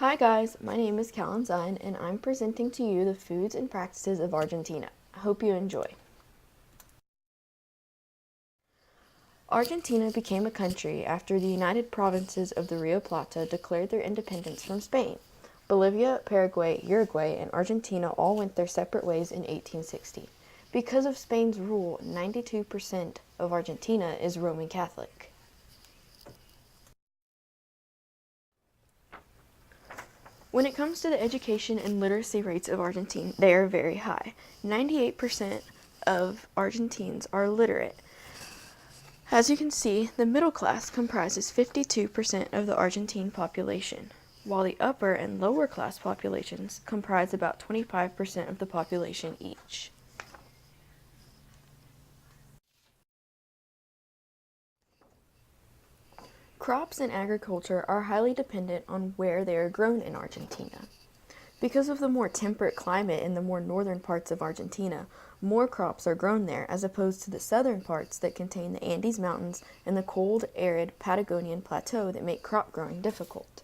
Hi guys, my name is Zine, and I'm presenting to you the foods and practices of Argentina. I hope you enjoy. Argentina became a country after the United Provinces of the Rio Plata declared their independence from Spain. Bolivia, Paraguay, Uruguay, and Argentina all went their separate ways in 1860. Because of Spain's rule, 92% of Argentina is Roman Catholic. When it comes to the education and literacy rates of Argentina, they are very high. 98% of Argentines are literate. As you can see, the middle class comprises 52% of the Argentine population, while the upper and lower class populations comprise about 25% of the population each. Crops and agriculture are highly dependent on where they are grown in Argentina. Because of the more temperate climate in the more northern parts of Argentina, more crops are grown there as opposed to the southern parts that contain the Andes Mountains and the cold, arid Patagonian plateau that make crop growing difficult.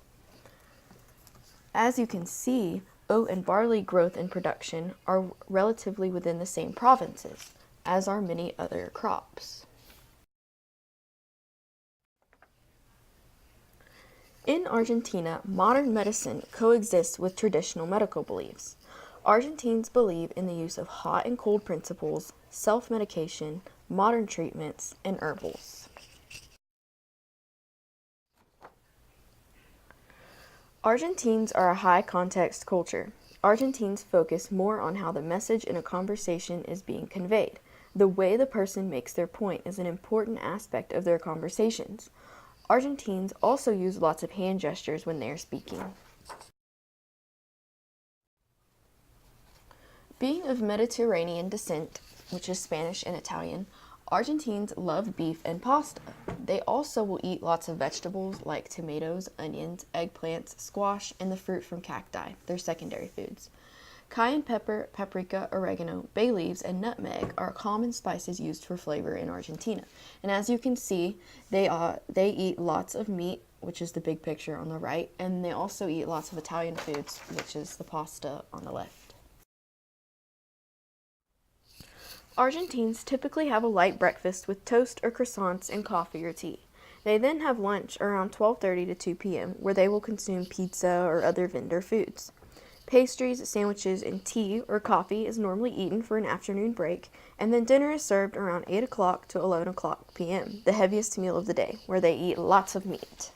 As you can see, oat and barley growth and production are relatively within the same provinces, as are many other crops. In Argentina, modern medicine coexists with traditional medical beliefs. Argentines believe in the use of hot and cold principles, self-medication, modern treatments, and herbals. Argentines are a high-context culture. Argentines focus more on how the message in a conversation is being conveyed. The way the person makes their point is an important aspect of their conversations. Argentines also use lots of hand gestures when they are speaking. Being of Mediterranean descent, which is Spanish and Italian, Argentines love beef and pasta. They also will eat lots of vegetables like tomatoes, onions, eggplants, squash, and the fruit from cacti, their secondary foods. Cayenne pepper, paprika, oregano, bay leaves, and nutmeg are common spices used for flavor in Argentina. And as you can see, they eat lots of meat, which is the big picture on the right, and they also eat lots of Italian foods, which is the pasta on the left. Argentines typically have a light breakfast with toast or croissants and coffee or tea. They then have lunch around 12:30 to 2 p.m., where they will consume pizza or other vendor foods. Pastries, sandwiches, and tea or coffee is normally eaten for an afternoon break, and then dinner is served around 8 o'clock to 11 o'clock p.m., the heaviest meal of the day, where they eat lots of meat.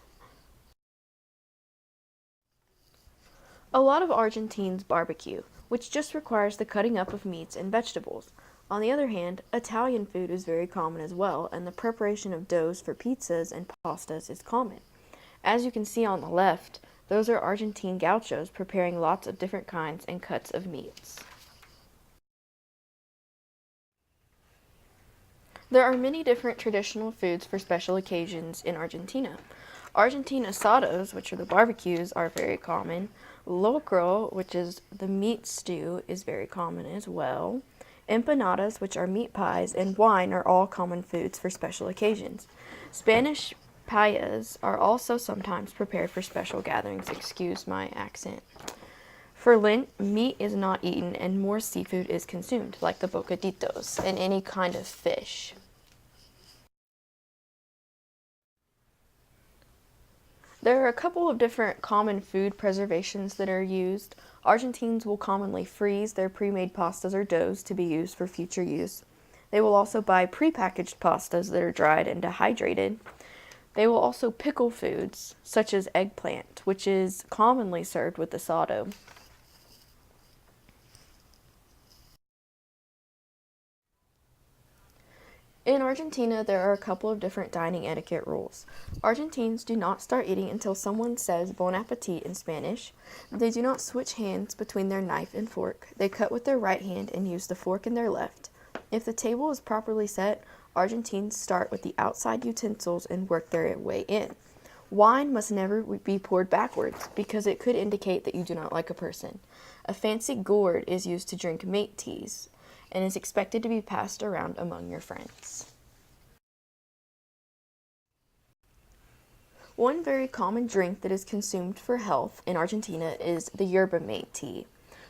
A lot of Argentines barbecue, which just requires the cutting up of meats and vegetables. On the other hand, Italian food is very common as well, and the preparation of doughs for pizzas and pastas is common. As you can see on the left, those are Argentine gauchos preparing lots of different kinds and cuts of meats. There are many different traditional foods for special occasions in Argentina. Argentine asados, which are the barbecues, are very common. Locro, which is the meat stew, is very common as well. Empanadas, which are meat pies, and wine are all common foods for special occasions. Spanish paellas are also sometimes prepared for special gatherings. Excuse my accent. For Lent, meat is not eaten and more seafood is consumed, like the bocaditos and any kind of fish. There are a couple of different common food preservations that are used. Argentines will commonly freeze their pre-made pastas or doughs to be used for future use. They will also buy prepackaged pastas that are dried and dehydrated. They will also pickle foods, such as eggplant, which is commonly served with asado. In Argentina, there are a couple of different dining etiquette rules. Argentines do not start eating until someone says bon appetit in Spanish. They do not switch hands between their knife and fork. They cut with their right hand and use the fork in their left. If the table is properly set, Argentines start with the outside utensils and work their way in. Wine must never be poured backwards because it could indicate that you do not like a person. A fancy gourd is used to drink mate teas and is expected to be passed around among your friends. One very common drink that is consumed for health in Argentina is the yerba mate tea.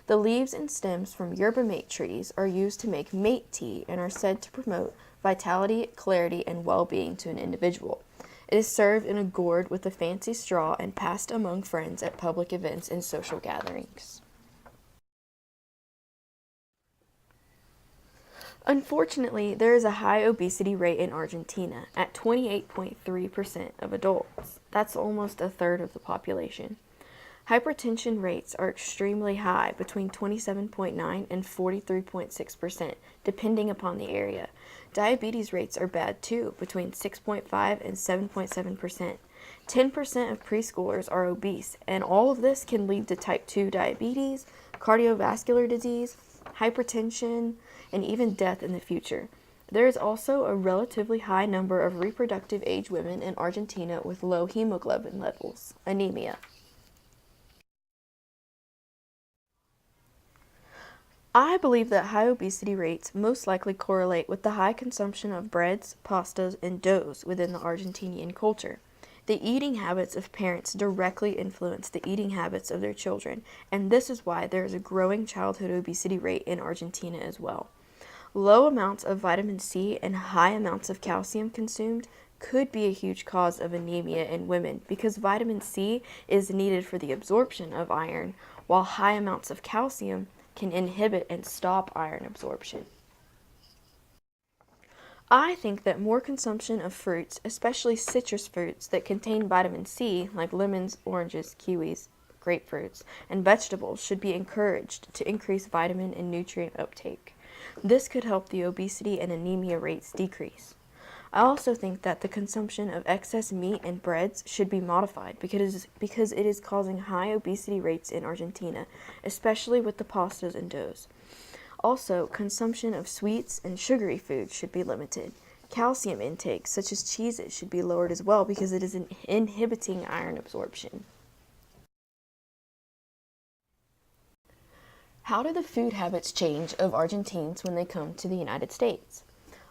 The leaves and stems from yerba mate trees are used to make mate tea and are said to promote vitality, clarity, and well-being to an individual. It is served in a gourd with a fancy straw and passed among friends at public events and social gatherings. Unfortunately, there is a high obesity rate in Argentina at 28.3% of adults. That's almost a third of the population. Hypertension rates are extremely high, between 27.9 and 43.6%, depending upon the area. Diabetes rates are bad too, between 6.5 and 7.7%. 10% of preschoolers are obese, and all of this can lead to type 2 diabetes, cardiovascular disease, hypertension, and even death in the future. There is also a relatively high number of reproductive age women in Argentina with low hemoglobin levels, anemia. I believe that high obesity rates most likely correlate with the high consumption of breads, pastas, and doughs within the Argentinian culture. The eating habits of parents directly influence the eating habits of their children, and this is why there is a growing childhood obesity rate in Argentina as well. Low amounts of vitamin C and high amounts of calcium consumed could be a huge cause of anemia in women because vitamin C is needed for the absorption of iron, while high amounts of calcium can inhibit and stop iron absorption. I think that more consumption of fruits, especially citrus fruits that contain vitamin C, like lemons, oranges, kiwis, grapefruits, and vegetables, should be encouraged to increase vitamin and nutrient uptake. This could help the obesity and anemia rates decrease. I also think that the consumption of excess meat and breads should be modified because it is causing high obesity rates in Argentina, especially with the pastas and doughs. Also, consumption of sweets and sugary foods should be limited. Calcium intake, such as cheeses, should be lowered as well because it is inhibiting iron absorption. How do the food habits change of Argentines when they come to the United States?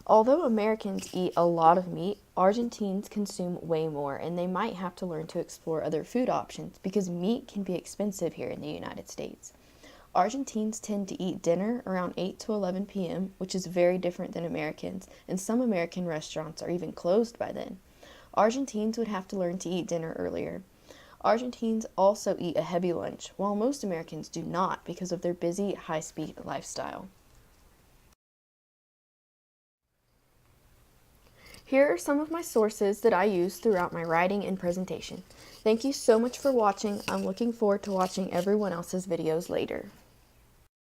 Although Americans eat a lot of meat, Argentines consume way more, and they might have to learn to explore other food options because meat can be expensive here in the United States. Argentines tend to eat dinner around 8 to 11 p.m., which is very different than Americans, and some American restaurants are even closed by then. Argentines would have to learn to eat dinner earlier. Argentines also eat a heavy lunch, while most Americans do not because of their busy, high-speed lifestyle. Here are some of my sources that I use throughout my writing and presentation. Thank you so much for watching. I'm looking forward to watching everyone else's videos later.